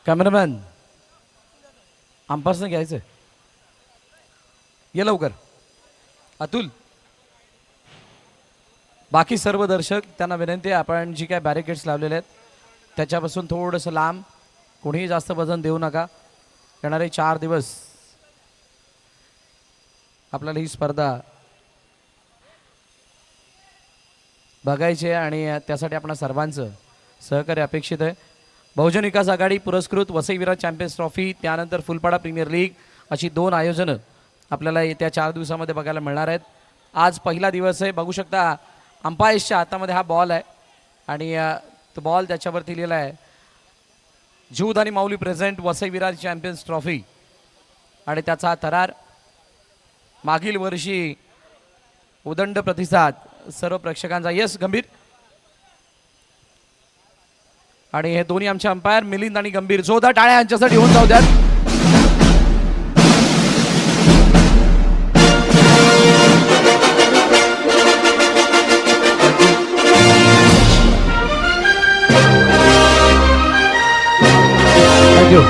Cameraman अंपायरनं घ्यायचं ये लवकर. अतुल बाकी सर्व दर्शक त्यांना विनंती आहे आपण जी काय बॅरिकेड्स लावलेले आहेत त्याच्यापासून थोडंसं लांब, कोणीही जास्त वजन देऊ नका. येणारे 4 दिवस आपल्याला ही स्पर्धा बघायची आहे आणि त्यासाठी आपण सर्वांचं सहकार्य अपेक्षित आहे. बहुजन विकास आघाडी पुरस्कृत वसई विराट चॅम्पियन्स ट्रॉफी, त्यानंतर फुलपाडा प्रीमियर लीग अशी 2 आयोजनं आपल्याला येत्या 4 दिवसामध्ये बघायला मिळणार आहेत. आज पहिला दिवस आहे. बघू शकता अंपायर्सच्या हातामध्ये हा बॉल आहे आणि तो बॉल त्याच्यावरती लिहिला आहे जूद आणि माऊली प्रेझेंट वसई विराट चॅम्पियन्स ट्रॉफी आणि त्याचा थरार मागील वर्षी उदंड प्रतिसाद सर्व प्रेक्षकांचा. यस गंभीर आणि हे दोन्ही आमचे अंपायर मिलिंद आणि गंभीर, जोरदार टाळ्या यांच्यासाठी होऊन जाऊ द्यात. थँक्यू.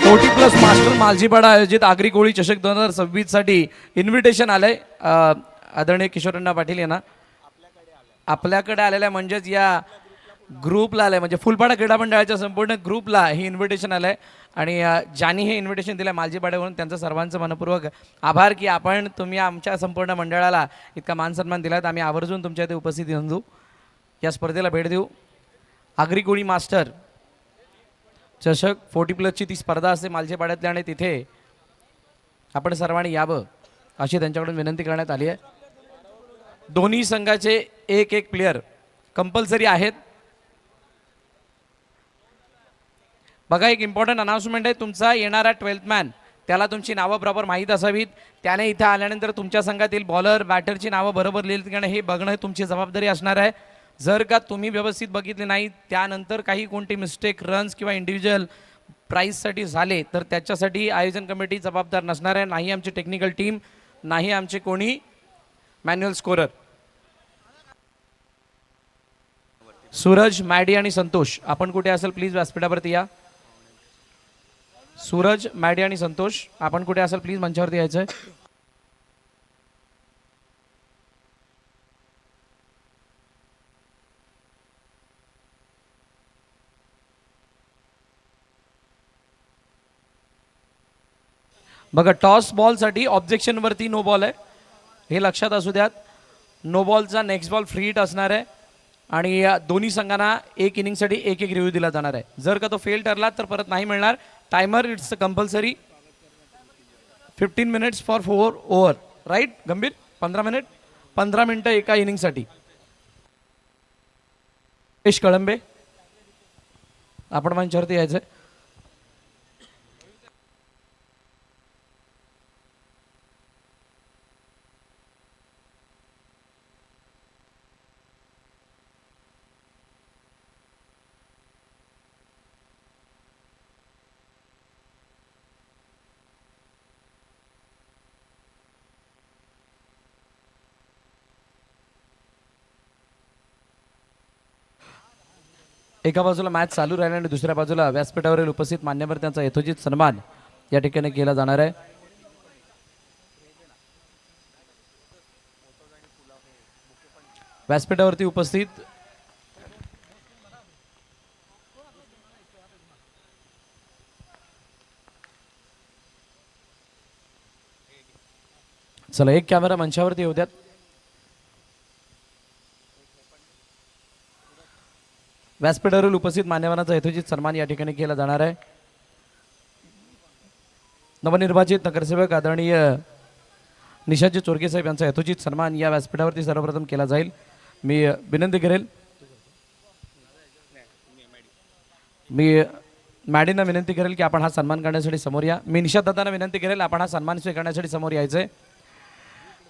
40+ मास्टर मालजीपाडा आयोजित आगरी कोळी चषक 2026 साठी इन्व्हिटेशन आलंय आदरणीय किशोरअण्णा पाटील यांना. आपल्याकडे आलेल्या म्हणजेच या ग्रुपला आलंय, म्हणजे फुलपाडा क्रीडा मंडळाच्या संपूर्ण ग्रुपला ही इन्व्हिटेशन आलंय आणि ज्यांनी हे इन्व्हिटेशन दिलं मालजीपाड्यावरून त्यांचं सर्वांचं मनपूर्वक आभार की तुम्ही आमच्या संपूर्ण मंडळाला इतका मान सन्मान दिलात. आम्ही आवर्जून तुमच्या इथे उपस्थित येऊन या स्पर्धेला भेट देऊ. आगरी कोळी मास्टर चषक 40+ ती स्पर्धा असते मालजीपाड्यातल्या आणि तिथे आपण सर्वांनी यावं अशी त्यांच्याकडून विनंती करण्यात आली आहे. दोन्ही संघाचे एक प्लेयर कंपल्सरी आहेत. बघा एक इम्पॉर्टंट अनाउन्समेंट आहे. तुमचा येणारा 12th मॅन त्याला तुमची नावं प्रॉपर माहीत असावीत. त्याने इथे आल्यानंतर तुमच्या संघातील बॉलर बॅटरची नावं बरोबर लिहिली कारण हे बघणं तुमची जबाबदारी असणार आहे. जर का तुम्ही व्यवस्थित बघितले नाही त्यानंतर काही कोणती मिस्टेक रन्स किंवा इंडिव्हिज्युअल प्राईजसाठी झाले तर त्याच्यासाठी आयोजन कमिटी जबाबदार नसणार आहे. नाही आमची टेक्निकल टीम, नाही आमचे कोणी मॅन्युअल स्कोरर. सूरज, मॅडी आणि संतोष आपण कुठे असेल प्लीज व्यासपीठावरती या. सूरज, मॅडी आणि संतोष आपण कुठे असेल प्लीज मंचावरती यायचं. बघा टॉस बॉलसाठी ऑब्जेक्शनवरती नो बॉल आहे हे लक्षात असू द्यात. नो बॉलचा नेक्स्ट बॉल फ्री हिट असणार आहे आणि या दोन्ही संघांना एक इनिंगसाठी एक रिव्ह्यू दिला जाणार आहे. जर का तो फेल ठरला तर परत नाही मिळणार. Timer it's compulsory 15 minutes for 4 over. Right गंभीर 15 मिनिटं एका इनिंगसाठी. यश कळंबे आपण मंचावरती यायचं. एका बाजूला मॅच चालू राहिला आणि दुसऱ्या बाजूला व्यासपीठावरील उपस्थित मान्यवर त्यांचा यथोचित सन्मान या ठिकाणी केला जाणार आहे. व्यासपीठावरती उपस्थित चला एक कॅमेरा मंचावरती येऊ द्यात. व्यासपीठावरील उपस्थित मान्यवरांचा यथोचित सन्मान या ठिकाणी केला जाणार आहे. नवनिर्वाचित नगरसेवक आदरणीय निशाजी चोरके साहेब यांचा यथोचित सन्मान या व्यासपीठावरती सर्वप्रथम केला जाईल. मी विनंती करेल, मी मॅडींना विनंती करेल की आपण हा सन्मान करण्यासाठी समोर या. मी निशाद दादांना विनंती करेल आपण हा सन्मान स्वीकारण्यासाठी समोर यायचं आहे.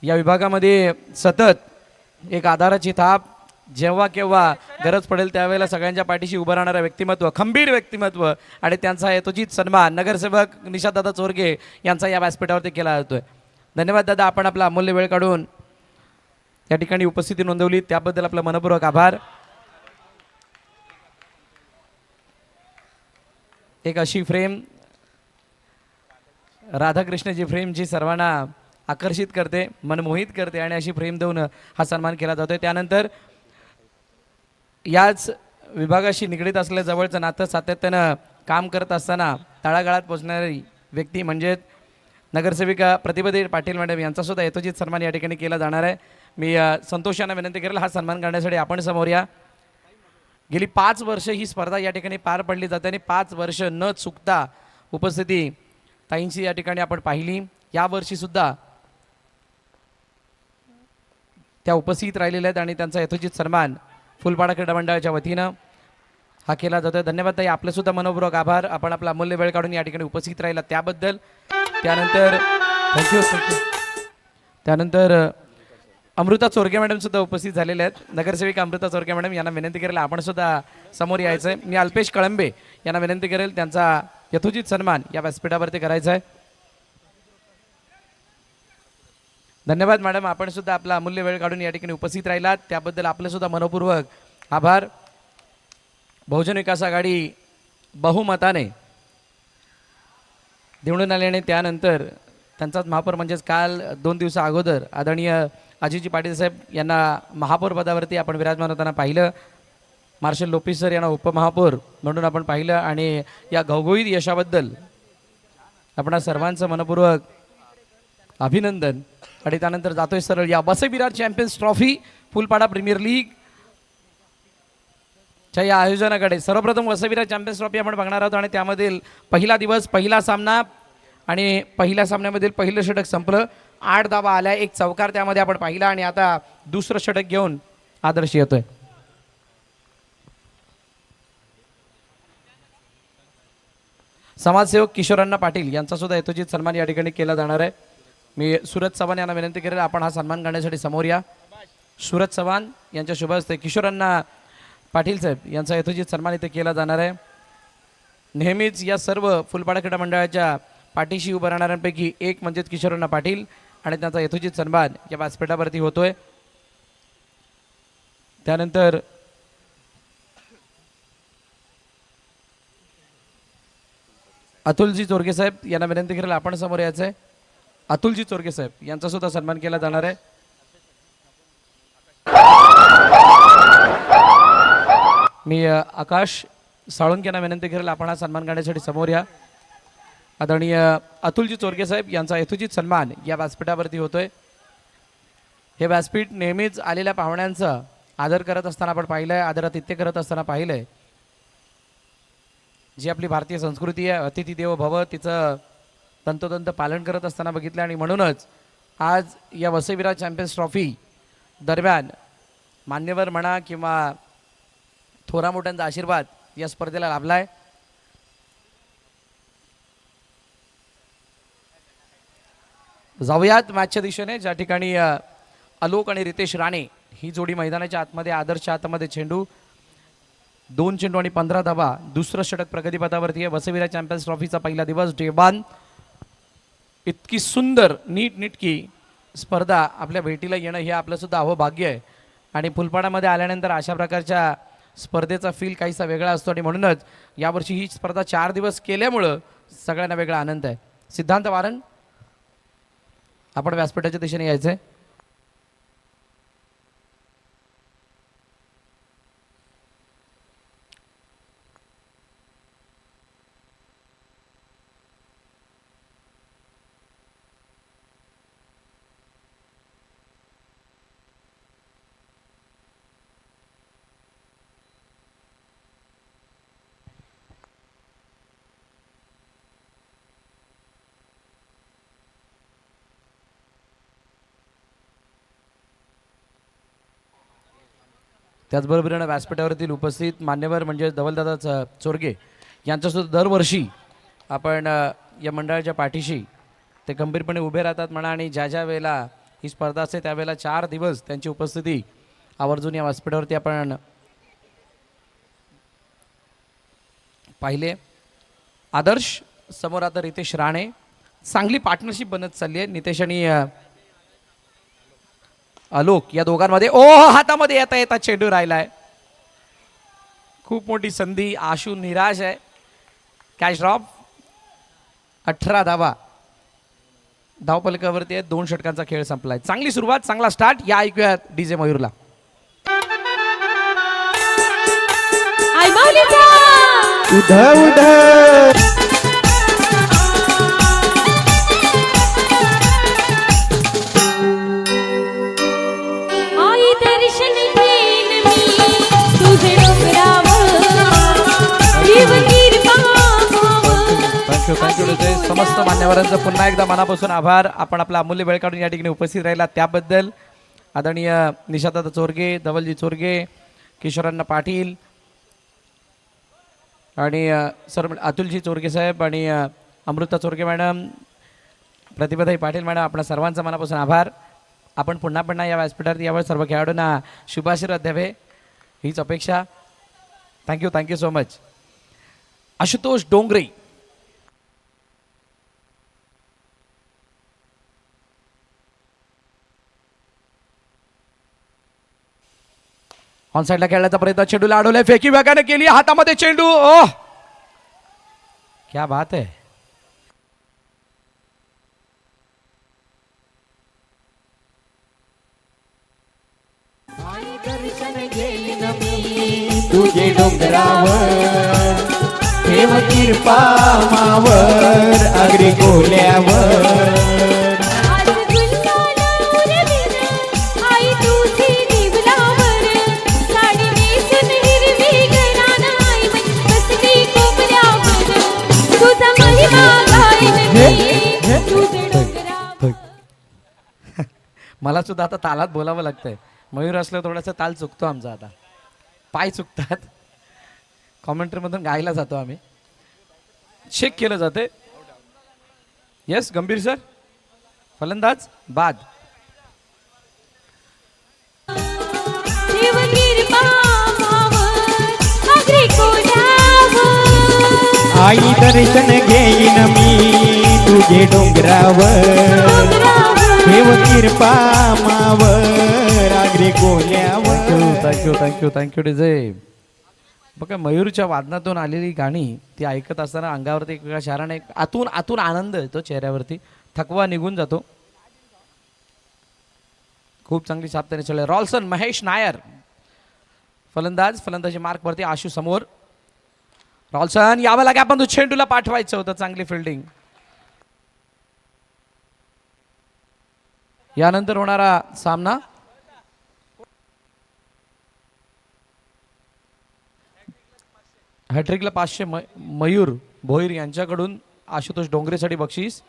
या विभागामध्ये सतत एक आधाराची थाप, जेव्हा केव्हा गरज पडेल त्यावेळेला सगळ्यांच्या पाठीशी उभं राहणारं व्यक्तिमत्व, खंबीर व्यक्तिमत्व आणि त्यांचा यथोचित सन्मान नगरसेवक निशादादा चोरगे यांचा या व्यासपीठावरती केला जातोय. धन्यवाद दादा, आपण आपला अमूल्य वेळ काढून या ठिकाणी उपस्थिती नोंदवली त्याबद्दल आपला मनपूर्वक आभार. एक अशी फ्रेम राधाकृष्णची फ्रेम जी सर्वांना आकर्षित करते, मनमोहित करते आणि अशी फ्रेम देऊन हा सन्मान केला जातोय. त्यानंतर याच विभागाशी निगडीत असलेल्या जवळचं नातं सातत्यानं काम करत असताना तळागाळात पोहोचणारी व्यक्ती म्हणजे नगरसेविका प्रतिभाताई पाटील मॅडम यांचा सुद्धा यथोचित सन्मान या ठिकाणी केला जाणार आहे. मी संतोष यांना विनंती करेल हा सन्मान करण्यासाठी आपण समोर या. गेली 5 वर्ष ही स्पर्धा या ठिकाणी पार पडली जाते आणि 5 वर्ष न चुकता उपस्थिती ताईंची या ठिकाणी आपण पाहिली. यावर्षी सुद्धा त्या उपस्थित राहिलेल्या आहेत आणि त्यांचा यथोचित सन्मान फुलपाडा क्रीडा मंडळाच्या वतीनं हा केला जातोय. धन्यवाद ताई, आपले सुद्धा मनपूर्वक आभार. आपण आपला अमूल्य वेळ काढून या ठिकाणी उपस्थित राहिला त्याबद्दल. त्यानंतर थँक्यू. त्यानंतर अमृता चोरगे मॅडम सुद्धा उपस्थित झालेले आहेत. नगरसेविका अमृता चोरगे मॅडम यांना विनंती करेल आपण सुद्धा समोर यायचं आहे. मी अल्पेश कळंबे यांना विनंती करेल त्यांचा यथोचित सन्मान या व्यासपीठावरती करायचा आहे. धन्यवाद मॅडम, आपण सुद्धा आपला अमूल्य वेळ काढून या ठिकाणी उपस्थित राहिलात त्याबद्दल आपले सुद्धा मनपूर्वक आभार. बहुजन विकास आघाडी बहुमताने निवडून आल्याने त्यानंतर त्यांचाच महापौर म्हणजेच काल 2 दिवसा अगोदर आदरणीय अजितजी पाटील साहेब यांना महापौर पदावरती आपण विराजमान होताना पाहिलं. मार्शल लोपी सर यांना उपमहापौर म्हणून आपण पाहिलं आणि या घवघवीत यशाबद्दल आपणा सर्वांचं मनपूर्वक अभिनंदन. आणि त्यानंतर जातोय सरळ या Vasai-Virar champions trophy फुलपाडा premier league च्या या आयोजनाकडे. सर्वप्रथम वसई-विरार चॅम्पियन्स ट्रॉफी आपण बघणार आहोत आणि त्यामधील पहिला दिवस पहिला सामना आणि पहिल्या सामन्यामधील पहिलं षटक संपलं. 8 धावा आल्या, एक चौकार त्यामध्ये आपण पाहिला आणि आता दुसरं षटक घेऊन आदर्श येतोय. समाजसेवक किशोरअण्णा पाटील यांचा सुद्धा यथोचित सन्मान या ठिकाणी केला जाणार आहे. मी सूरज चव्हाण यांना विनंती करेल आपण हा सन्मान करण्यासाठी समोर या. सूरज चव्हाण यांच्या शुभ हस्ते किशोरअण्णा पाटील साहेब यांचा यथोचित सन्मान इथे केला जाणार आहे. नेहमीच या सर्व फुलपाडा क्रीडा मंडळाच्या पाठीशी उभं राहणाऱ्यांपैकी एक म्हणजेच किशोरअण्णा पाटील आणि त्यांचा यथोचित सन्मान या व्यासपीठावरती होतोय. त्यानंतर अतुलजी चोरगे साहेब यांना विनंती करेल आपण समोर यायचं आहे. अतुलजी चोरगे साहेब यांचा सुद्धा सन्मान केला जाणार आहे. मी आकाश साळुंके यांना विनंती करेल आपण हा सन्मान करण्यासाठी समोर या. आदरणीय अतुलजी चोरगे साहेब यांचा यथोचित सन्मान या व्यासपीठावरती होतोय. हे व्यासपीठ नेहमीच आलेल्या पाहुण्यांचा आदर करत असताना आपण पाहिलंय, आदरातिथ्य करत असताना पाहिलंय. जी आपली भारतीय संस्कृती आहे अतिथी देवो भव तिचं तंतोतंत पालन करत असताना बघितलं आणि म्हणूनच आज या वसई-विरार चॅम्पियन्स ट्रॉफी दरम्यान मान्यवर म्हणा किंवा थोरा मोठ्यांचा आशीर्वाद या स्पर्धेला लाभला आहे. जाऊयात मॅचच्या दिशेने ज्या ठिकाणी आलोक आणि रितेश राणे ही जोडी मैदानाच्या आतमध्ये आदर्श आतमध्ये चेंडू 2 चेंडू आणि 15 धावा. दुसरं षटक प्रगतीपथावरती आहे. वसई-विरार चॅम्पियन्स ट्रॉफीचा पहिला दिवस डे 1. इतकी सुंदर नीटनेटकी स्पर्धा आपल्या भेटीला येणं हे आपलं सुद्धा अहोभाग्य आहे आणि फुलपाडामध्ये आल्यानंतर अशा प्रकारच्या स्पर्धेचा फील काहीसा वेगळा असतो आणि म्हणूनच यावर्षी ही स्पर्धा 4 दिवस केल्यामुळं सगळ्यांना वेगळा आनंद आहे. सिद्धांत वारन आपण व्यासपीठाच्या दिशेने यायचं आहे. त्याचबरोबरीनं व्यासपीठावरील उपस्थित मान्यवर म्हणजे धवलदादा चोरगे यांच्यासुद्धा दरवर्षी आपण या मंडळाच्या पाठीशी ते गंभीरपणे उभे राहतात म्हणा आणि ज्या ज्या वेळेला ही स्पर्धा असते त्यावेळेला 4 दिवस त्यांची उपस्थिती आवर्जून या व्यासपीठावरती आपण पाहिले. आदर्श समोर आता रितेश राणे. चांगली पार्टनरशिप बनत चालली आहे नितेश आणि आलोक या दोघांमध्ये. हातामध्ये येता येता चेंडू राहिलाय. खूप मोठी संधी. आशू निराश आहे. कॅच ड्रॉप 18 धावा धावपलकावरती आहे. 2 षटकांचा खेळ संपलाय. चांगली सुरुवात, चांगला स्टार्ट. या ऐकूया डीजे मयूरला. आई दर्शन घेईन मी तुझे डोंगरावर जीवगीर थँक्यू डीजे. समस्त मान्यवरांचं पुन्हा एकदा मनापासून आभार. आपण आपला अमूल्य वेळ काढून या ठिकाणी उपस्थित राहिला त्याबद्दल. आदरणीय निशादादा चोरगे, धवलजी चोरगे, किशोरण्णा पाटील आणि सर अतुलजी चोरगे साहेब आणि अमृता चोरगे मॅडम, प्रतिभाताई पाटील मॅडम, आपणा सर्वांचा मनापासून आभार. आपण पुन्हा या व्यासपीठावर यावर सर्व खेळाडूंना शुभाशीर्वाद द्यावे हीच अपेक्षा. Thank you so much. Ashutosh Dongre, on साईडला खेळण्याचा प्रयत्न, चेंडूला अडवलाय, फेकी वेगाने केली, हातामध्ये चेंडू. ओह क्या बात है. तुझे डोंगरावर ठेव कृपा मावर अग्री कोल्यावर. आज गुलाल उरविन आई तुझी निवलावर साडी नेसून हिरवी घरानं आई बसली कोपऱ्यावर तुझा महिमा गाईन मी तुझे डोंगरावर. मला सुद्धा आता तालात बोलावं लागतंय. मयूर असलं थोडासा ताल चुकतो आमचा, आता पाय चुकतात. कॉमेंट्रीमधून गायला जातो आम्ही, चेक केलं जाते. येस गंभीर सर, फलंदाज बाद. जीवगीर मामावर अग्री कोल्यावर आई दर्शन घेईन मी तुझे डोंगरावर ठेव कृपा मावर अग्री कोल्यावर. Thank you DJ. बघा मयूरच्या वादनातून आलेली गाणी ती ऐकत असताना अंगावरती एका शहराने आतून आनंद येतो चेहऱ्यावरती, थकवा निघून जातो. खूप चांगली साप त्याने चढले. रॉल्सन महेश नायर फलंदाजी मार्कवरती. आशू समोर. रॉल्सन यावं लागे, आपण तू चेंडूला पाठवायचं होतं. चांगली फिल्डिंग. यानंतर होणारा सामना हॅट्रिकला 500 मयूर भोईर यांच्याकडून आशुतोष डोंगरेसाठी बक्षीस.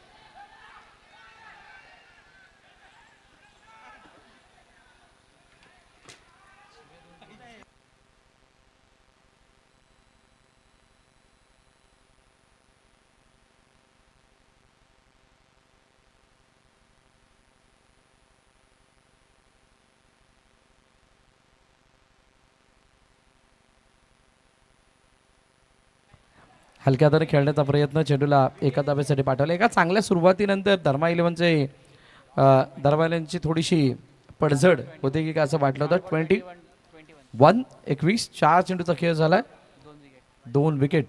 हलक्या हाताने खेळण्याचा प्रयत्न, चेंडूला एका धाब्यासाठी पाठवला. एका चांगल्या सुरुवातीनंतर धर्मा 11चे दरवाल्यांची थोडीशी पडझड होते की काय असं वाटलं होतं. 21 4 चेंडूचा खेळ झालाय, 2 विकेट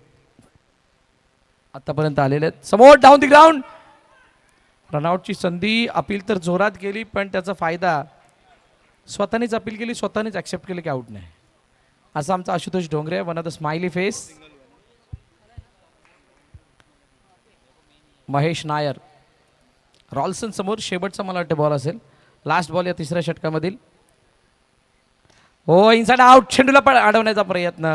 आतापर्यंत आलेले आहेत. समोर डाऊन दी ग्राउंड, रनआउटची संधी. अपील तर जोरात केली पण त्याचा फायदा स्वतःनेच अपील केली, स्वतःनेच ऍक्सेप्ट केलं की आउट नाही. असा आमचा Ashutosh Dongre, one of the smiley face. Mahesh Nair, Rolson समोर. शेवटचा मला वाटतं बॉल असेल, लास्ट बॉल या तिसऱ्या षटकामधील. हो इनसाइड आउट. चेंडूला पण अडवण्याचा प्रयत्न.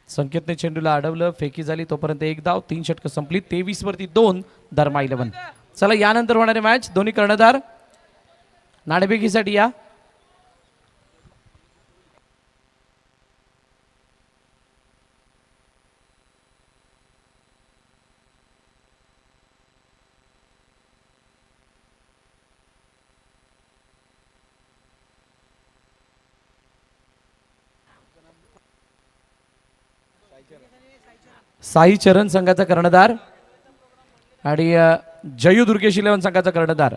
संकेतने चेंडूला अडवलं, फेकी झाली. तोपर्यंत 1 धाव, 3 षटकं संपली. 23 वरती 2 धर्मा 11. चला यानंतर होणारे मॅच, दोन्ही कर्णधार नाणेफेकीसाठी या. साई चरण संघाचा कर्णधार आणि जयू दुर्गेश 11 संघाचा कर्णधार.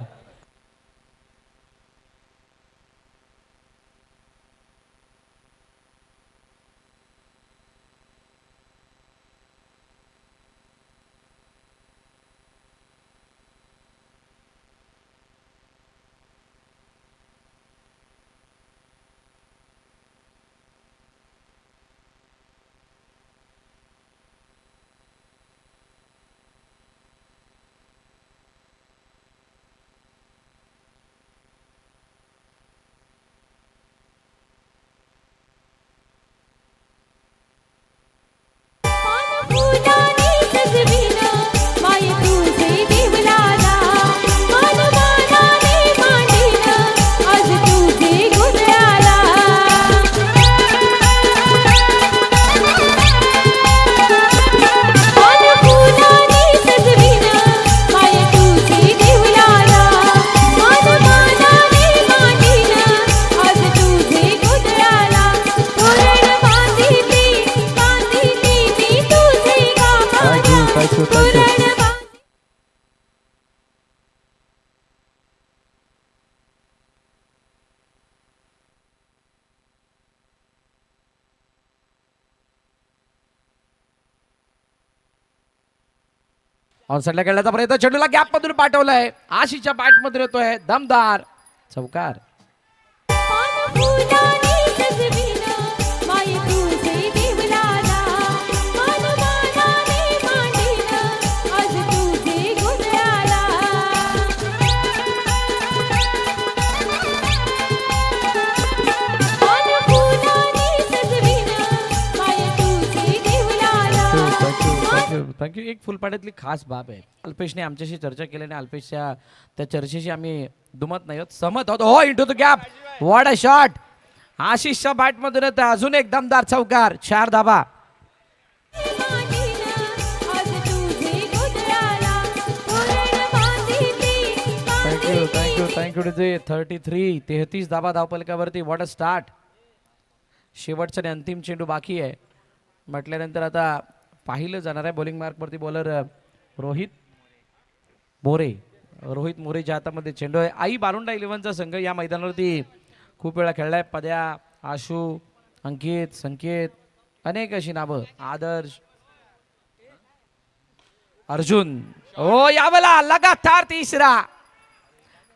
ऑनसाईडला खेळण्याचा प्रयत्न, चेंडूला गॅप मधून पाठवलाय, आशिषच्या बॅट मधून येतोय दमदार चौकार. पान फुलांनी सजविन माय तुझे देवलाला, मानवाने मांडीन आज तुझे गोंधळाला. पान फुलांनी सजविन माय तुझे देवलाला. थँक्यू. एक फुलपाड्यातली खास बाब आहे, अल्पेशने आमच्याशी चर्चा केल्याने अल्पेशच्या त्या चर्चेशी आम्ही दुमत नाही आहोत, सहमत आहोत. हो, into the gap, what a shot. आशिषच्या बॅट मधून येतं अजून एक दमदार चौकार, 4 धाबा. मांडीन आज तुझे गोंधळाला, तोरण बांधिली थँक्यू 33 धाबा धावपलकावरती. What a start. शेवटचा आणि अंतिम चेंडू बाकी आहे म्हटल्यानंतर आता पाहिलं जाणार आहे. बॉलिंग मार्कवरती बॉलर रोहित मोरेच्या हातामध्ये चेंडू आहे. आई बारुंडा 11चा संघ या मैदानावरती खूप वेळा खेळलाय. पद्या, आशू, अंकित, संकेत, अनेक अशी नावं, आदर्श, अर्जुन. हो, यावला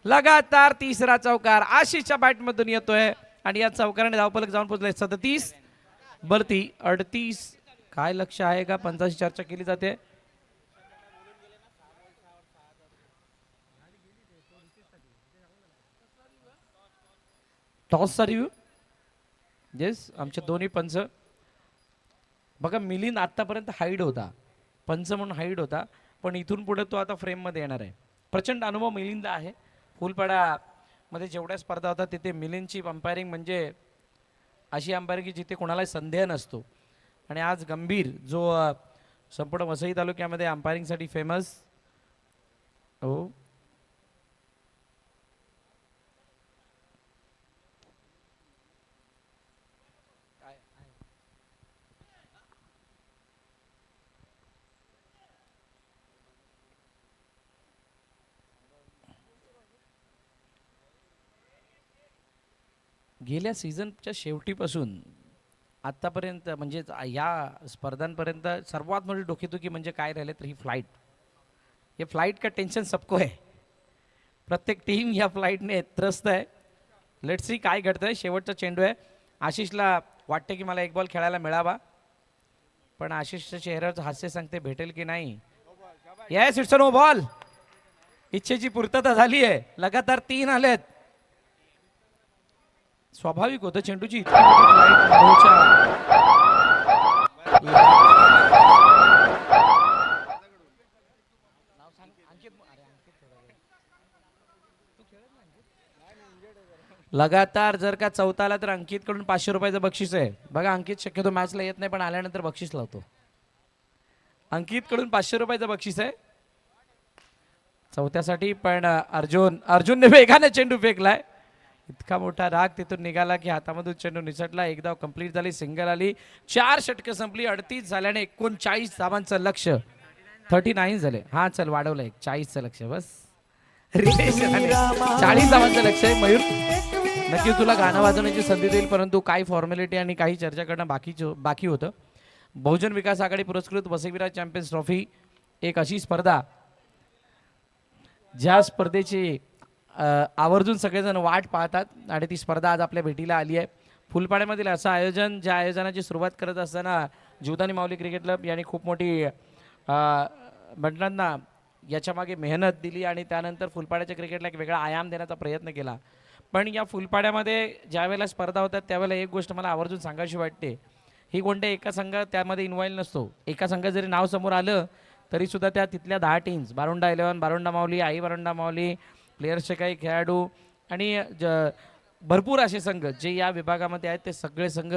लगातार तिसरा चौकार आशिषच्या बॅट मधून येतोय आणि या चौकाराने धावपलक जाऊन पोहोचले 37 बरती 38. काय लक्ष आहे का? 50 चर्चा केली जाते. टॉसचा रिव्ह्यू. येस, आमचे दोन्ही पंच बघा. मिलिंद आतापर्यंत हाईड होता, पंच म्हणून हाईड होता, पण इथून पुढे तो आता फ्रेममध्ये येणार आहे. प्रचंड अनुभव मिलिंद आहे. फुलपाड्यामध्ये जेवढ्या स्पर्धा होतात तिथे मिलिंदची अंपायरिंग म्हणजे अशी अंपायरिंग की जिथे कोणालाही संदेह नसतो. आणि आज गंभीर जो संपूर्ण वसई तालुक्यामध्ये अंपायरिंगसाठी फेमस. हो, गेल्या सीझनच्या शेवटीपासून आत्तापर्यंत म्हणजे या स्पर्धांपर्यंत सर्वात मोठी डोकेदुखी म्हणजे काय राहिले तर ही फ्लाईट. हे फ्लाईट का टेन्शन सबको आहे. प्रत्येक टीम या फ्लाईटने त्रस्त आहे. लेट्स सी काय घडतंय. शेवटचा चेंडू आहे. आशिषला वाटते की मला एक बॉल खेळायला मिळावा, पण आशिषच्या चेहऱ्यावरचं हास्य सांगते भेटेल की नाही. Yes, it's a no ball. इच्छेची पूर्तता झाली आहे. लगातार 3 आलेत. स्वाभाविक होतं चेंडूची इतकी मोठी फ्लाईट लगातार जर का चौथा आला तर अंकित कडून 500 रुपयाचं बक्षीस आहे. बघा, अंकित शक्यतो मॅचला येत नाही पण आल्यानंतर बक्षीस लावतो. अंकित कडून 500 रुपयाचं बक्षीस आहे चौथ्यासाठी. पण अर्जुनने वेगाने चेंडू फेकलाय. इतका मोठा राग तिथून निघाला की हातामधून चेंडू निसटला. एक धाव कंप्लीट झाली, सिंगल आली, 4 षटकं संपली. 38 झाल्याने 39 धावांचं लक्ष. 39 झाले. हा, चल वाढवलं 40चं लक्ष. बस 40 धावांचं लक्ष आहे. मयूर, नक्की तुला गाणं वाजवण्याची संधी देईल, परंतु काही फॉर्मॅलिटी आणि काही चर्चा करणं बाकी होतं. बहुजन विकास आघाडी पुरस्कृत वसईविराज चॅम्पियन्स ट्रॉफी एक अशी स्पर्धा ज्या स्पर्धेची आवर्जून सगळेजण वाट पाहतात आणि ती स्पर्धा आज आपल्या भेटीला आली आहे. फुलपाड्यामधील असं आयोजन, ज्या आयोजनाची सुरुवात करत असताना जीवदानी माऊली क्रिकेट क्लब यांनी खूप मोठी म्हणतात ना याच्या मागे मेहनत दिली आणि त्यानंतर फुलपाड्याच्या क्रिकेटला एक वेगळा आयाम देण्याचा प्रयत्न केला. पण या फुलपाड्यामध्ये ज्या वेळेला स्पर्धा होतात त्यावेळेला एक गोष्ट मला आवर्जून सांगायची वाटते. ही कोणत्या एका संघ त्यामध्ये इन्व्हॉल्व नसतो. एका संघ जरी नाव समोर आलं तरीसुद्धा त्या तिथल्या 10 टीम्स, बारुंडा 11, बारुंडा माऊली, आई बारुंडा माऊली, प्लेयर्सचे काही खेळाडू आणि भरपूर असे संघ जे या विभागामध्ये आहेत ते सगळे संघ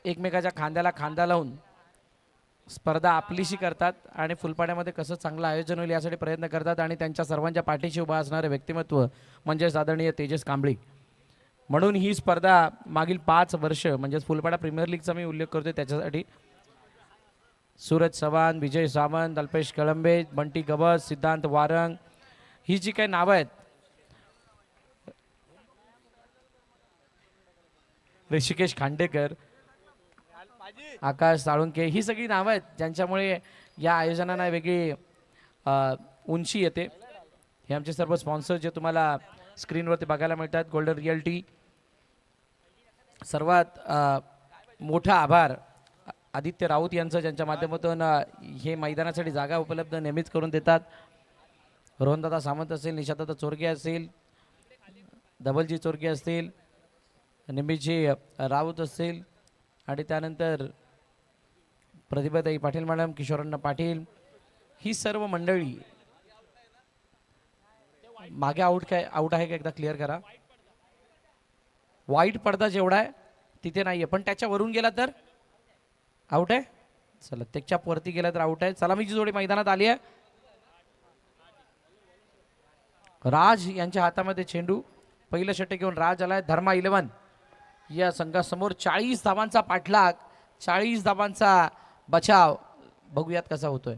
एकमेकाच्या खांद्याला खांदा लावून स्पर्धा आपलीशी करतात आणि फुलपाड्यामध्ये कसं चांगलं आयोजन होईल यासाठी प्रयत्न करतात. आणि त्यांच्या सर्वांच्या पाठीशी उभा असणारे व्यक्तिमत्व म्हणजे आदरणीय तेजस कांबळी. म्हणून ही स्पर्धा मागील 5 वर्ष म्हणजे फुलपाडा प्रीमियर लीगचा मी उल्लेख करतोय त्याच्यासाठी सूरज चव्हाण, विजय सावंत, अल्पेश कळंबे, बंटी गवस, सिद्धांत वारंग ही जी काही नावं आहेत, ऋषिकेश खांडेकर, आकाश साळुंके, ही सगळी नावं आहेत ज्यांच्यामुळे या आयोजनाला वेगळी उंची येते. हे आमचे सर्व स्पॉन्सर जे तुम्हाला स्क्रीनवरती बघायला मिळतात. गोल्डन रिअल्टी, सर्वात मोठा आभार आदित्य राऊत यांचं, ज्यांच्या माध्यमातून हे मैदानासाठी जागा उपलब्ध नेहमीच करून देतात. रोहनदादा सामंत असेल, निशादादा चोरगे असेल, धवलजी चोरगे असतील, निमितजी राऊत असेल आणि त्यानंतर प्रतिभाताई पाटील मॅडम, किशोरण्णा पाटील, ही सर्व मंडळी. मागे आउट आहे का एकदा क्लिअर करा. वाईट पडदा जेवढा आहे तिथे नाहीये, पण त्याच्यावरून गेला तर आउट आहे. चला, त्याच्या वरती गेला तर आउट आहे. सलामीची जोडी मैदानात आली आहे. राज यांच्या हातामध्ये चेंडू. पहिलं षटक घेऊन राज आलाय. धर्मा 11 या संघासमोर 40 धावांचा पाठलाग, 40 धावांचा बचाव. बघूयात कसा होतोय.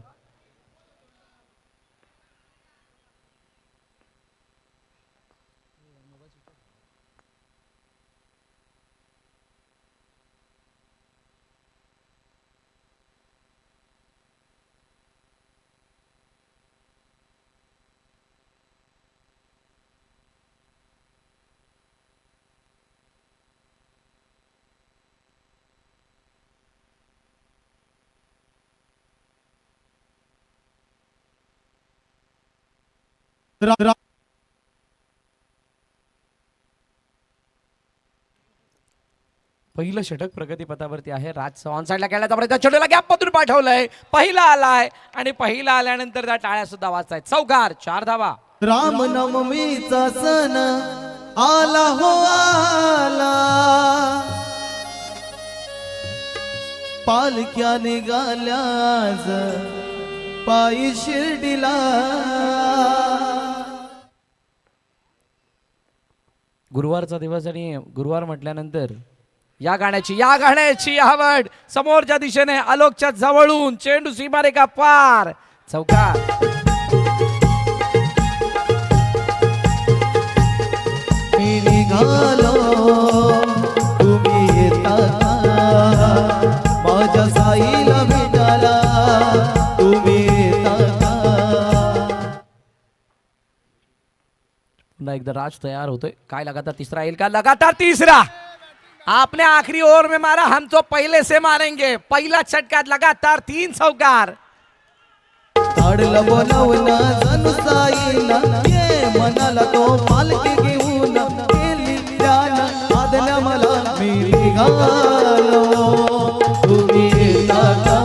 पहिलं षटक प्रगतीपथावरती आहे. राज चव्हाण साईडला खेळण्याचा प्रयत्न, चेंडूला गॅप मधून पाठवलंय. पहिला आलाय आणि पहिला आल्यानंतर त्या टाळ्या सुद्धा वाजतायत. चौकार, 4 धावा. रामनवमीचा सण आला हो आला, पालख्या निघाल्याज पायी शिर्डीला. गुरुवारचा दिवस आणि गुरुवार म्हटल्यानंतर या गाण्याची आवड. समोरच्या दिशेने आलोकच्या जवळून चेंडू सीमारेखा पार. चौकार. मी निघालो तुम्ही येता, माझ्या साईला भेटायला तुम्ही येता. पुन्हा एकदा राज तयार होतोय. काय लगातार तिसरा येईल का? लगातार तिसरा. आपने आखिरी ओवर में मारा, हम तो पहले से मारेंगे. पहिला षटकात लगातार 3 चौकार. काढलं बोलावलं जणू साईला, ये मनाला तो पालखी घेऊन गेली त्याला. आदल्या मला मी निघालो तुम्ही येता का,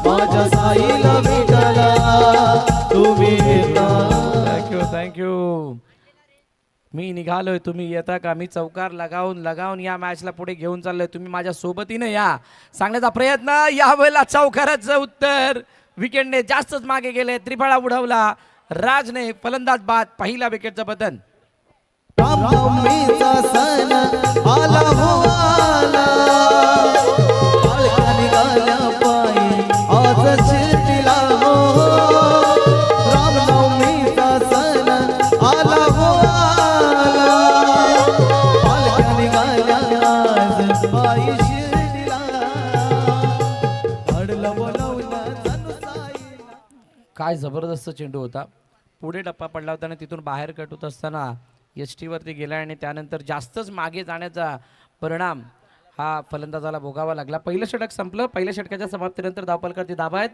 माझ्या साईला भेटायला तुम्ही येता. थँक्यू. मी निघालोय तुम्ही येता का. मी चौकार लगावून या मॅचला पुढे घेऊन चाललोय. तुम्ही माझ्या सोबतीने या, सांगण्याचा प्रयत्न. यावेळेला चौकाराचं उत्तर. विकेटने जास्तच मागे गेले. त्रिफळा उडवला राजने. फलंदाज बाद. पहिला विकेटचं पतन. रामनवमीचा सण आला हो आला, पालख्या निघाल्या पायी आज शिर्डीला हो. रामनवमीचा सण आला हो आला, पालख्या निघाल्या आज पायी शिर्डीला. अडलं बोलावलं जणू साईला. काय जबरदस्त चेंडू होता. पुढे टप्पा पडला होता आणि तिथून बाहेर कट होत असताना एस टीवरती गेला आणि त्यानंतर जास्तच मागे जाण्याचा परिणाम हा फलंदाजाला भोगावा लागला. पहिलं षटक संपलं. पहिल्या षटकाच्या समाप्तीनंतर धावपलकरती धाबा आहेत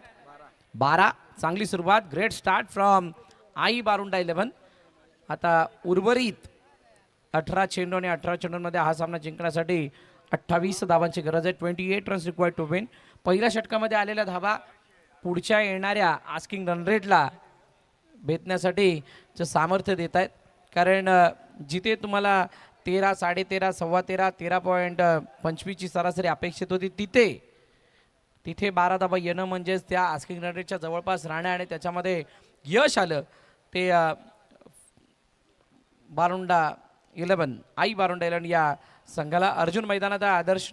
12. चांगली सुरुवात. ग्रेट स्टार्ट फ्रॉम आई बारुंडा 11. आता उर्वरित 18 चेंडू आणि 18 चेंडूंमध्ये हा सामना जिंकण्यासाठी 28 धावांची गरज आहे. 28 रन्स रिक्वायर्ड टू विन. पहिल्या षटकामध्ये आलेल्या धावा पुढच्या येणाऱ्या आस्किंग रन रेटला भेटण्यासाठी जे सामर्थ्य देत आहेत. कारण जिथे तुम्हाला 13, 13.5, 13.15, 13.25 ची सरासरी अपेक्षित होती, तिथे 12 धाबा येणं म्हणजेच त्या आस्किंग रन रेटच्या जवळपास राहणं आणि त्याच्यामध्ये यश आलं. ते बारुंडा 11 आई बारुंडा 11 या संघाला. अर्जुन मैदानात आदर्श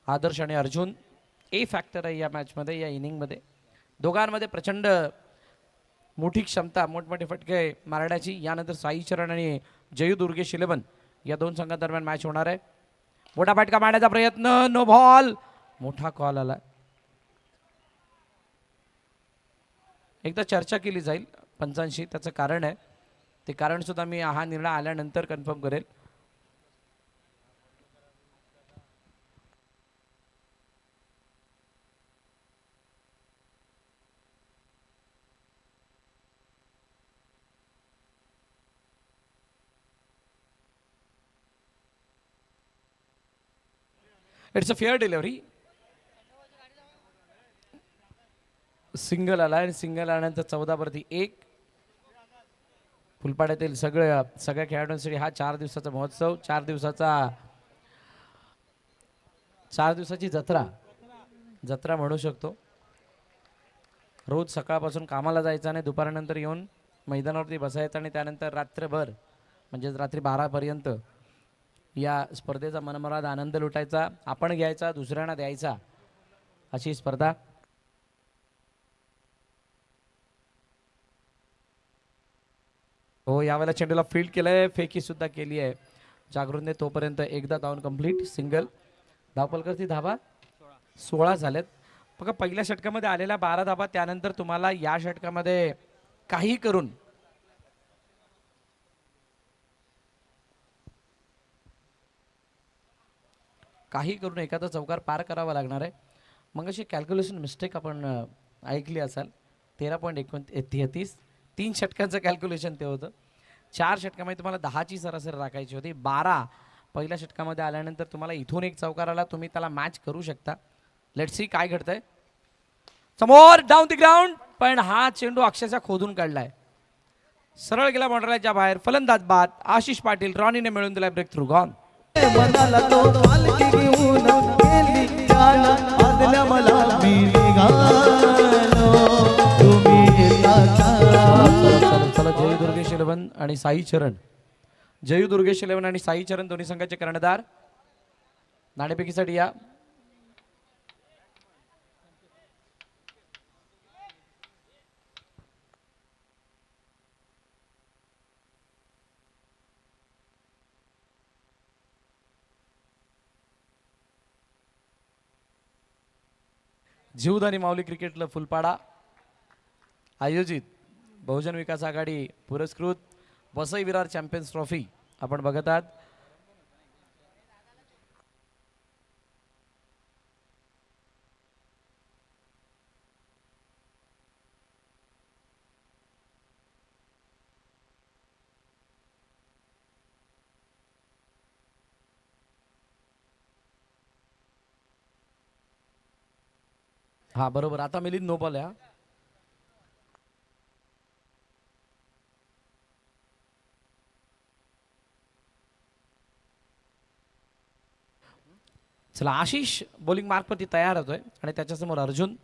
आदर्श आणि अर्जुन ए फॅक्टर आहे या मॅचमध्ये, या इनिंगमध्ये. दोघांमध्ये प्रचंड मोठी क्षमता, मोठमोठे फटके मारण्याची. यानंतर साई चरण आणि जयू दुर्गेश 11 या दोन संघांदरम्यान मॅच होणार आहे. मोठा फटका मारण्याचा प्रयत्न, नो बॉल. मोठा कॉल आला. एकदा चर्चा केली जाईल पंचांशी, त्याचं कारण आहे. ते कारण सुद्धा मी हा निर्णय आल्यानंतर कन्फर्म करेल. It's a fair delivery. Single आला आणि सिंगल आल्यानंतर 14-1. फुलपाड्यातील सगळ्या खेळाडूंसाठी हा 4 दिवसाचा महोत्सव, 4 दिवसाची जत्रा म्हणू शकतो. रोज सकाळपासून कामाला जायचं आणि दुपारनंतर येऊन मैदानावरती बसायचं आणि त्यानंतर रात्रभर म्हणजेच रात्री 12पर्यंत या स्पर्धेचा मनमुराद आनंद लुटायचा, आपण घ्यायचा, दुसऱ्यांना द्यायचा, अशी स्पर्धा. हो, यावेळेला चेंडूला फील्ड केलंय, फेकी सुद्धा केली आहे जागृतने. तोपर्यंत एकदा धावून कंप्लीट, सिंगल. धावपलकरती धावा 16 झालेत. बघा, पहिल्या षटकामध्ये आलेल्या 12 धावा, त्यानंतर तुम्हाला या षटकामध्ये काही करून एखादा चौकार पार करावा लागणार आहे. मग अशी कॅल्क्युलेशन मिस्टेक आपण ऐकली असाल. 13.33 3 षटकांचं कॅल्क्युलेशन ते होतं. 4 षटकामध्ये तुम्हाला 10ची सरासरी राखायची होती. 12 पहिल्या षटकामध्ये आल्यानंतर तुम्हाला इथून एक चौकार आला, तुम्ही त्याला मॅच करू शकता. लेट्स सी काय घडतंय. समोर डाऊन द ग्राउंड, पण हा चेंडू अक्षरशः खोदून काढलाय, सरळ गेला बॉर्डरच्या बाहेर. फलंदाज बाद. आशिष पाटील, रॉनीने मिळून दिलाय ब्रेक थ्रू. गॉन. मनाला तो पालखी घेऊन गेली जाना, आदल्या मला मी निघालो, तुम्ही येता का? चला जय दुर्गेश 11 आणि साई चरण. जय दुर्गेश 11 आणि साई चरण दोन्ही संघाचे कर्णधार नाणेफेकीसाठी या. जीवदानी माऊली क्रिकेट क्लब फुलपाडा आयोजित बहुजन विकास आघाडी पुरस्कृत वसई विरार चॅम्पियन्स ट्रॉफी आपण बघत आहात. हा बरोबर. आता मिलिंद नो बॉल आहे. चला, आशिष बॉलिंग मार्कवरती तयार होतोय आणि त्याच्यासमोर अर्जुन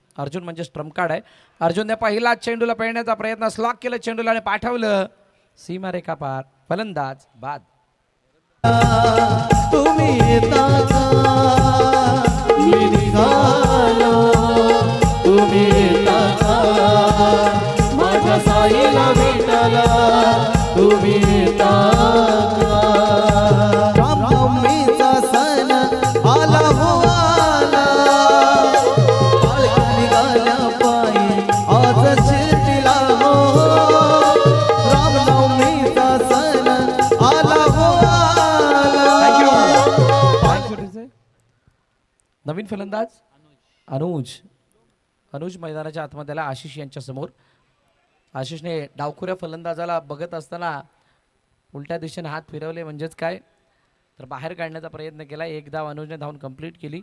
म्हणजे स्ट्रम्प कार्ड आहे. अर्जुनने पहिला चेंडूला पेळण्याचा प्रयत्न, स्लॉक केलं चेंडूला आणि पाठवलं सीमारेखा पार. फलंदाज बाद. तुम्ही येता का? मी निघालो, तुम्ही येता का? माझ्या साईला भेटायला तुम्ही येता का? रामनवमीचा सण आला हो आला, पालख्या निघाल्या पायी आज शिर्डीला हो. रामनवमीचा सण आला हो आला. नवीन फलंदाज अनुज मैदानाच्या आतमध्ये आला आशिष यांच्या समोर. आशिषने डावखुऱ्या फलंदाजाला बघत असताना उलट्या दिशेने हात फिरवले, म्हणजेच काय तर बाहेर काढण्याचा प्रयत्न केला. एक धाव अनुजने धावून कंप्लीट केली.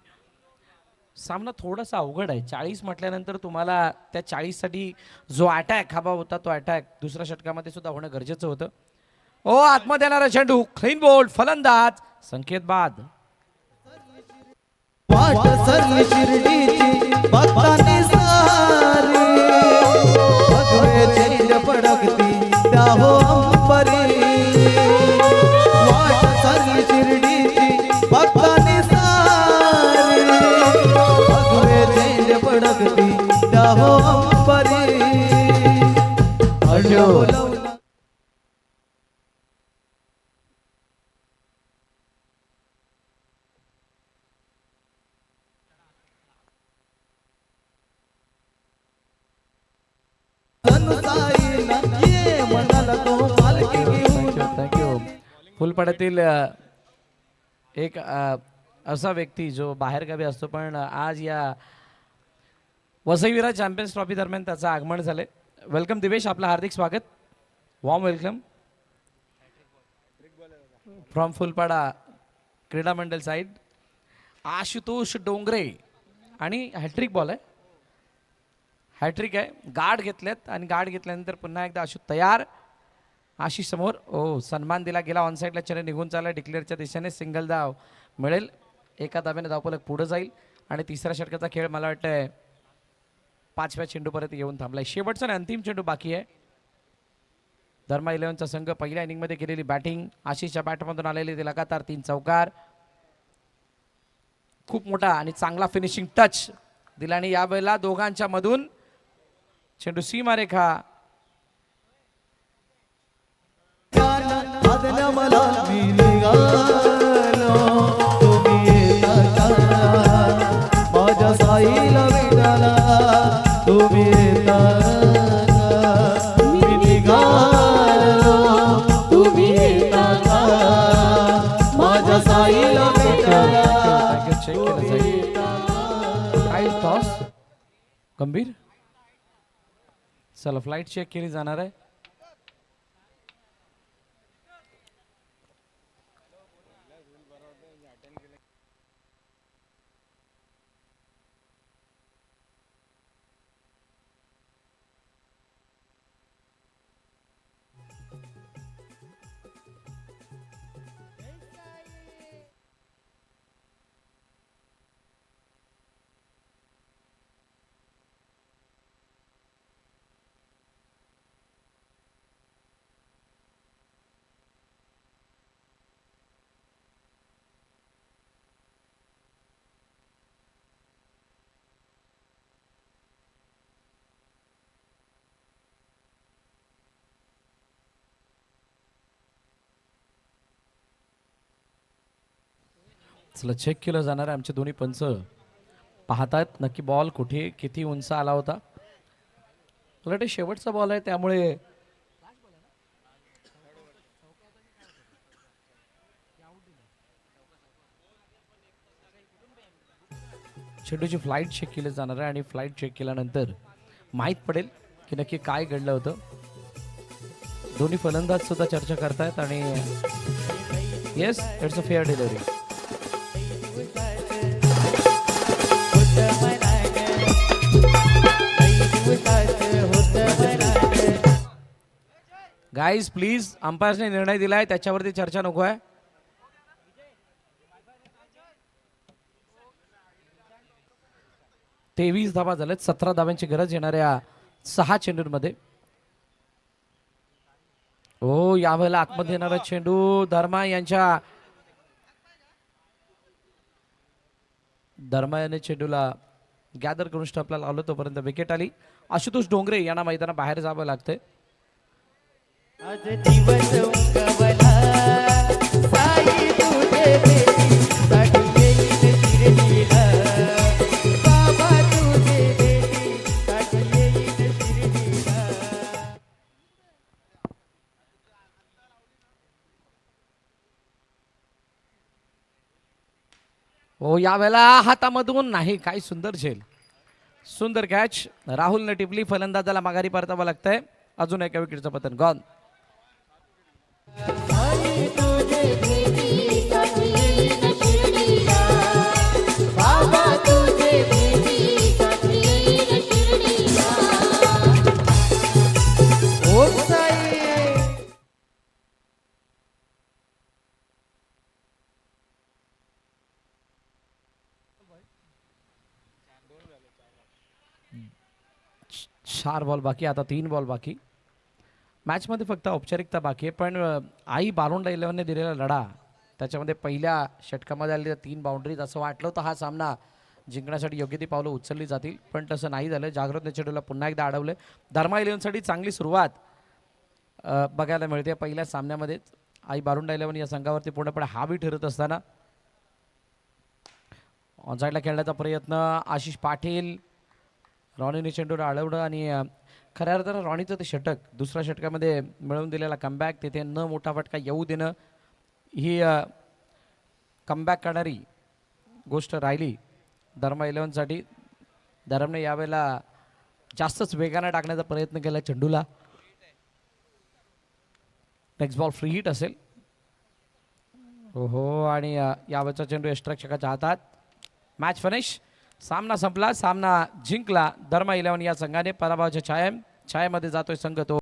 सामना थोडासा अवघड आहे. 40 म्हटल्यानंतर तुम्हाला त्या 40साठी जो अटॅक हवा होता तो अटॅक दुसऱ्या षटकामध्ये सुद्धा होणं गरजेचं होतं. ओ, आतमध्ये येणारा चेंडू, क्लीन बोल्ड. फलंदाज संकेत बाद. वाट सरली शिर्डीची भक्तांनी सारी, भगवे चैन पडकती त्या हो अंबरी. वाट सरली शिर्डीची भक्तांनी सारी, भगवे चैन पडकती त्या हो अंबरी. अडवलं सण साईला ये मनाला तो पालखी घेऊन थँक्यू फुलपाड्यातील एक असा व्यक्ती जो बाहेरगावी असतो पण आज या वसईविरा चॅम्पियन्स ट्रॉफी दरम्यान त्याचं आगमन झाले. वेलकम दिवेश, आपलं हार्दिक स्वागत. वॉर्म वेलकम फ्रॉम फुलपाडा क्रीडा मंडल साईड. आशुतोष डोंगरे आणि हॅट्रिक बॉल आहे, हॅट्रिक आहे. गार्ड घेतलेत आणि गार्ड घेतल्यानंतर पुन्हा एकदा आशु तयार. आशिष समोर ओ सन्मान दिला गेला, ऑन साईडला चेंडू निघून चालला डिक्लेअरच्या दिशेने. सिंगल धाव मिळेल, एका धाब्याने धावफलक पुढे जाईल आणि तिसऱ्या षटकाचा खेळ मला वाटतंय 5व्या चेंडूपर्यंत येऊन थांबलाय. शेवटचा आणि अंतिम चेंडू बाकी आहे. धर्मा 11चा संघ पहिल्या इनिंगमध्ये केलेली बॅटिंग, आशिषच्या बॅटमधून आलेली ते लगातार 3 चौकार, खूप मोठा आणि चांगला फिनिशिंग टच दिला आणि यावेळेला दोघांच्या मधून चेंडू सीमारेखा. आदल्या मला मी निघालो तुम्ही येता का माझ्या साईला भेटायला तुम्ही येता का मी निघालो तुम्ही येता का माझ्या साईला भेटायला चेक केलं जाईल. काय टॉस गंभीर, चला फ्लाईट चेक केली जाणार आहे. चला चेक केलं जाणार आहे. आमचे दोन्ही पंच पाहतात नक्की बॉल कुठे किती उंच आला होता. उलट शेवटचा बॉल आहे त्यामुळे चेंडूची फ्लाईट चेक केली जाणार आहे आणि फ्लाईट चेक केल्यानंतर माहीत पडेल की नक्की काय घडलं होतं. दोन्ही फलंदाज सुद्धा चर्चा करतायत आणि yes it's a fair delivery. Guys please, अंपायर्सने निर्णय दिलाय त्याच्यावरती चर्चा नको आहे. तेवीस धावा झाल्यात, 17 धाव्यांची गरज येणाऱ्या 6 चेंडूंमध्ये. ओ यावेळेला आतमध्ये येणारा चेंडू धर्मा याने चेंडूला गॅदर करून स्टंपला लावलं, तोपर्यंत विकेट आली. आशुतोष डोंगरे यांना मैदाना बाहेर जावं लागतंय. आज दिवस उगवला साई तुझे भेटीसाठी येईन शिर्डीला बाबा तुझे भेटीसाठी येईन शिर्डीला. हो यावेळेला हातामधून नाही, काय सुंदर झेल, सुंदर कॅच. राहुलने टिपली, फलंदाजाला माघारी परतावं लागतंय. अजून एका विकेटचं पतन गॉन. साई तुझे भेटीसाठी येईन शिर्डीला बाबा तुझे भेटीसाठी येईन शिर्डीला. ओम साई. चार बॉल बाकी, आता 3 बॉल बाकी. मॅचमध्ये फक्त औपचारिकता बाकी आहे, पण आई बारोंडा 11ने दिलेला लढा त्याच्यामध्ये पहिल्या षटकामध्ये आलेल्या 3 बाउंड्रीज, असं वाटलं होतं हा सामना जिंकण्यासाठी योग्य ती पावलं उचलली जातील, पण तसं नाही झालं. जागृतने चेंडूला पुन्हा एकदा अडवलं. धर्मा 11साठी चांगली सुरुवात बघायला मिळते पहिल्या सामन्यामध्येच. आई बारोंडा 11 या संघावरती पूर्णपणे हावी ठरत असताना ऑनसाईडला खेळण्याचा प्रयत्न. आशिष पाटील रॉनीने चेंडूला अडवलं आणि खऱ्या अर्थानं रॉनीचं ते षटक दुसऱ्या षटकामध्ये मिळवून दिलेला कमबॅक तिथे न मोठा फटका येऊ देणं ही कमबॅक करणारी गोष्ट राहिली धर्मा 11साठी. धरमने यावेळेला जास्तच वेगाने टाकण्याचा प्रयत्न केला चेंडूला. नेक्स्ट बॉल फ्री हिट असेल. हो आणि यावेळचा चेंडू यष्टरक्षकाच्या हातात. Match finish. सामना संपला. सामना जिंकला धर्मा 11 या संघाने. पराभवाच्या छायेमध्ये जातोय संघ तो